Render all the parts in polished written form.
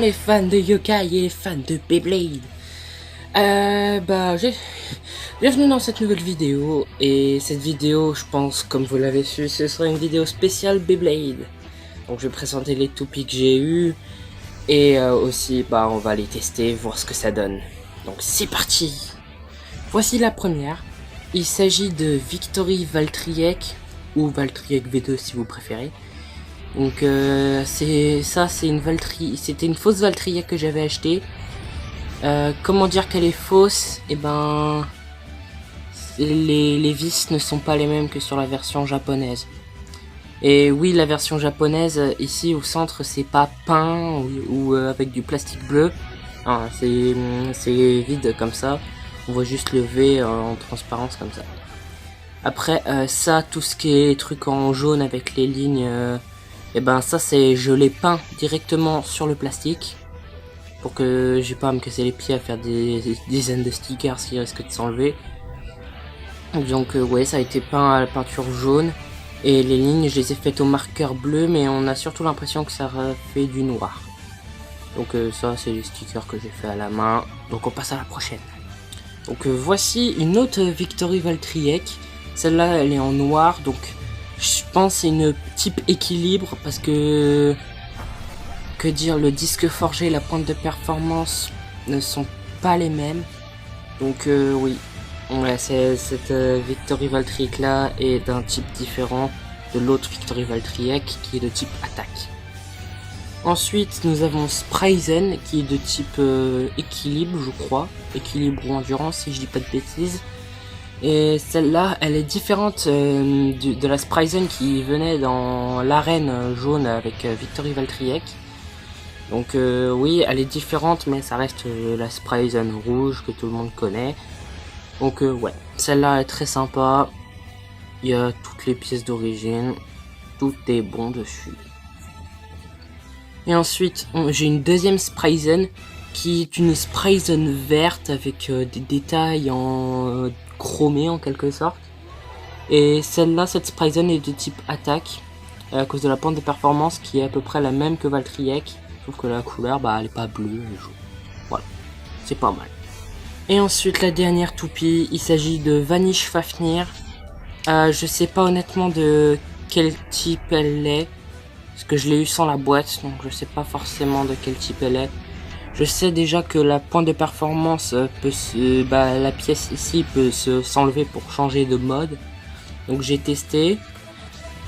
les fans de yokai et les fans de Beyblade. Bienvenue dans cette nouvelle vidéo. Et cette vidéo, je pense, comme vous l'avez su, ce sera une vidéo spéciale Beyblade. Donc je vais présenter les toupies que j'ai eu. Et aussi, on va les tester, voir ce que ça donne. Donc c'est parti. Voici la première. Il s'agit de Victory Valtryek, ou Valtryek V2 si vous préférez. Donc c'était une fausse Valtryek que j'avais achetée. Comment dire qu'elle est fausse? Les vis ne sont pas les mêmes que sur la version japonaise. Et oui, la version japonaise, ici au centre, c'est pas peint ou avec du plastique bleu. C'est vide comme ça. On voit juste le V en transparence comme ça. Après, tout ce qui est truc en jaune avec les lignes, je l'ai peint directement sur le plastique. Pour que j'ai pas à me casser les pieds à faire des dizaines de stickers qui risquent de s'enlever. Donc ouais, ça a été peint à la peinture jaune. Et les lignes, je les ai faites au marqueur bleu, mais on a surtout l'impression que ça fait du noir. Donc ça, c'est les stickers que j'ai fait à la main. Donc on passe à la prochaine. Donc voici une autre Victory Valtryek. Celle-là, elle est en noir, donc je pense c'est une type équilibre parce que... Que dire, le disque forgé et la pointe de performance ne sont pas les mêmes. Donc oui, ouais, cette Victory Valtryek là est d'un type différent de l'autre Victory Valtryek qui est de type attaque. Ensuite nous avons Spryzen qui est de type équilibre, je crois, équilibre ou endurance si je dis pas de bêtises. Et celle-là, elle est différente de la Spryzen qui venait dans l'arène jaune avec Victory Valtryek. Donc oui, elle est différente, mais ça reste la Spryzen rouge que tout le monde connaît. Donc ouais, celle-là est très sympa. Il y a toutes les pièces d'origine. Tout est bon dessus. Et ensuite, j'ai une deuxième Spryzen qui est une Spryzen verte avec des détails en chromé en quelque sorte. Et celle-là, cette Spryzen est de type attaque à cause de la pointe de performance qui est à peu près la même que Valtryek. Sauf que la couleur, elle est pas bleue, elle est jaune. Voilà, c'est pas mal. Et ensuite, la dernière toupie, il s'agit de Vanish Fafnir. Je sais pas honnêtement de quel type elle est. Parce que je l'ai eu sans la boîte, donc je sais pas forcément de quel type elle est. Je sais déjà que la pointe de performance la pièce ici peut s'enlever pour changer de mode. Donc j'ai testé.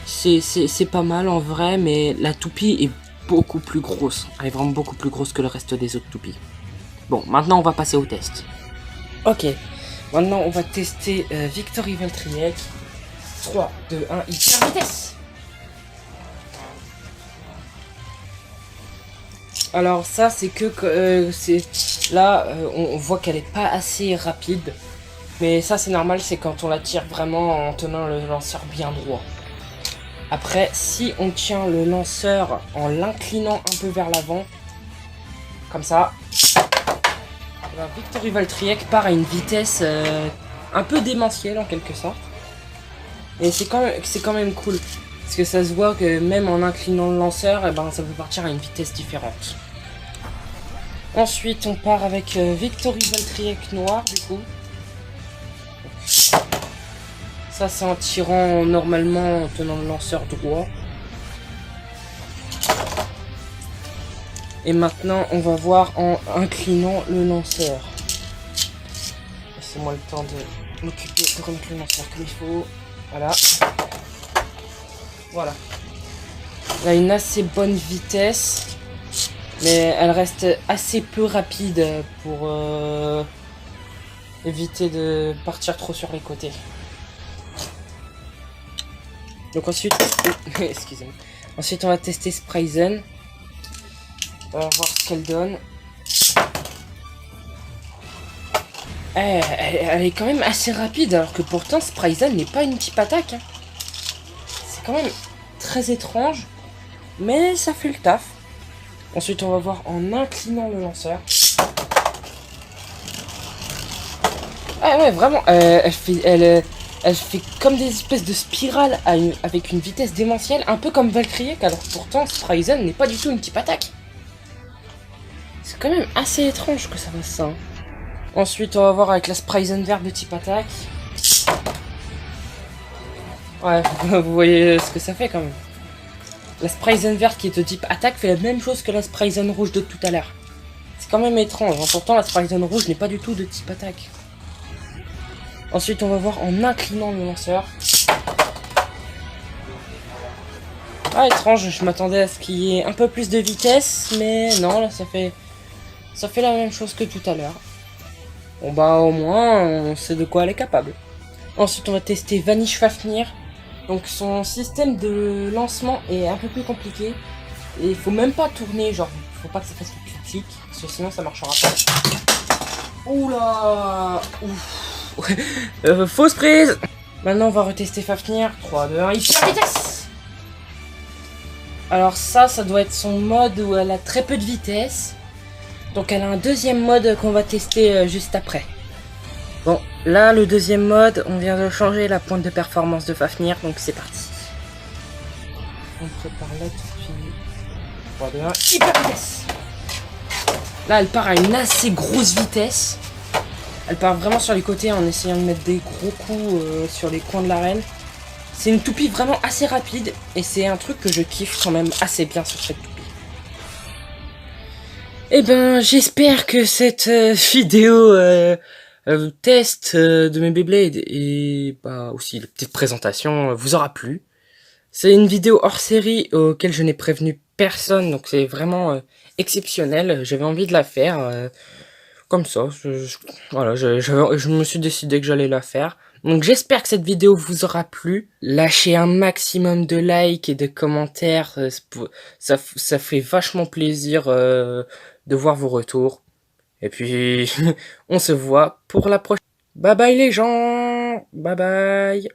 C'est pas mal en vrai, mais la toupie est beaucoup plus grosse. Elle est vraiment beaucoup plus grosse que le reste des autres toupies. Bon, maintenant on va passer au test. Ok, maintenant on va tester Victory Valtryek. 3, 2, 1, hyper vitesse. Alors ça c'est que on voit qu'elle est pas assez rapide. Mais ça c'est normal, c'est quand on la tire vraiment en tenant le lanceur bien droit. Après, si on tient le lanceur en l'inclinant un peu vers l'avant, comme ça, Victory Valtryek part à une vitesse un peu démentielle en quelque sorte. Et c'est quand même cool, parce que ça se voit que même en inclinant le lanceur, ça peut partir à une vitesse différente. Ensuite, on part avec Victory Valtryek noir du coup. Ça c'est en tirant normalement en tenant le lanceur droit. Et maintenant on va voir en inclinant le lanceur. Laissez-moi le temps de m'occuper de remettre le lanceur comme il faut. Voilà. Voilà. Elle a une assez bonne vitesse. Mais elle reste assez peu rapide pour éviter de partir trop sur les côtés. Donc ensuite, excusez-moi. Ensuite, on va tester Spryzen. On va voir ce qu'elle donne. Elle est quand même assez rapide, alors que pourtant Spryzen n'est pas une type attaque. C'est quand même très étrange, mais ça fait le taf. Ensuite, on va voir en inclinant le lanceur. Ah ouais, vraiment, elle fait comme des espèces de spirales avec une vitesse démentielle, un peu comme Valtryek, alors pourtant Spryzen n'est pas du tout une type attaque. C'est quand même assez étrange que ça fasse ça. Hein. Ensuite, on va voir avec la Spryzen verte de type attaque. Ouais, vous voyez ce que ça fait quand même. La Spryzen verte qui est de type attaque fait la même chose que la Spryzen rouge de tout à l'heure. C'est quand même étrange, hein. Pourtant la Spryzen rouge n'est pas du tout de type attaque. Ensuite, on va voir en inclinant le lanceur. Ah, étrange, je m'attendais à ce qu'il y ait un peu plus de vitesse, mais non, là ça fait la même chose que tout à l'heure. Bon bah au moins, on sait de quoi elle est capable. Ensuite, on va tester Vanish Fafnir. Donc son système de lancement est un peu plus compliqué. Et il faut même pas tourner, genre, faut pas que ça fasse du clic-clic, parce que sinon ça marchera pas. Oula, ouf. Fausse prise. Maintenant, on va retester Fafnir. 3, 2, 1, hyper vitesse. Alors ça doit être son mode où elle a très peu de vitesse. Donc elle a un deuxième mode qu'on va tester juste après. Bon, là le deuxième mode, on vient de changer la pointe de performance de Fafnir, donc c'est parti. On prépare là tout de suite. 3, 2, 1, hyper vitesse. Là elle part à une assez grosse vitesse. Elle part vraiment sur les côtés en essayant de mettre des gros coups sur les coins de l'arène. C'est une toupie vraiment assez rapide et c'est un truc que je kiffe quand même assez bien sur cette toupie. Eh ben, j'espère que cette vidéo test de mes Beyblade et bah aussi la petite présentation vous aura plu. C'est une vidéo hors série auquel je n'ai prévenu personne, donc c'est vraiment exceptionnel. J'avais envie de la faire comme ça. Voilà, je me suis décidé que j'allais la faire. Donc j'espère que cette vidéo vous aura plu. Lâchez un maximum de likes et de commentaires. Ça fait vachement plaisir de voir vos retours. Et puis, on se voit pour la prochaine. Bye bye les gens. Bye bye.